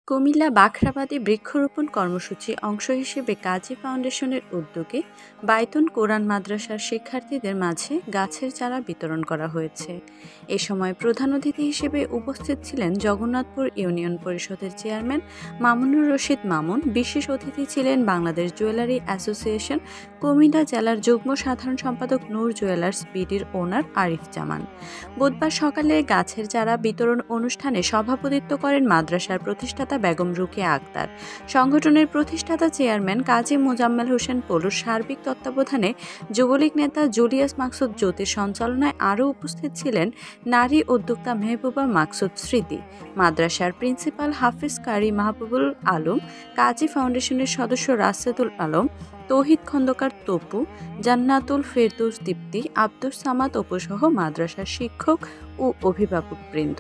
কুমিল্লা বাখরাবাদী বৃক্ষরোপণ কর্মসূচি অংশ হিসেবে কাজী ফাউন্ডেশনের উদ্যোগে বাইতুল কোরআন মাদ্রাসার শিক্ষার্থীদের মাঝে গাছের চারা বিতরণ করা হয়েছে। এ সময় প্রধান অতিথি হিসেবে উপস্থিত ছিলেন জগন্নাথপুর ইউনিয়ন পরিষদের চেয়ারম্যান মামুনুর রশিদ মামুন। বিশেষ অতিথি ছিলেন বাংলাদেশ জুয়েলারি অ্যাসোসিয়েশন কুমিল্লা জেলার যুগ্ম সাধারণ সম্পাদক নূর জুয়েলার্স বিডির ওনার আরিফ জামান। বুধবার সকালে গাছের চারা বিতরণ অনুষ্ঠানে সভাপতিত্ব করেন মাদ্রাসার প্রতিষ্ঠাতা বেগম রুকিয়া আক্তার। সংগঠনের প্রতিষ্ঠাতা চেয়ারম্যান কাজী মোজাম্মেল হোসেন পলুর সার্বিক তত্ত্বাবধানে যুবলীগ নেতা জুলিয়াস মাকসুদ জ্যোতির সঞ্চালনায় আরও উপস্থিত ছিলেন নারী উদ্যোক্তা মেহবুবা মাকসুদ স্মৃতি, মাদ্রাসার প্রিন্সিপাল হাফিজ কারি মাহবুবুল আলম, কাজী ফাউন্ডেশনের সদস্য রাশেদুল আলম, তৌহিদ খন্দকার তপু, জান্নাতুল ফেরদৌস দীপ্তি, আব্দুস সামাদ অপুসহ মাদ্রাসার শিক্ষক ও অভিভাবকবৃন্দ।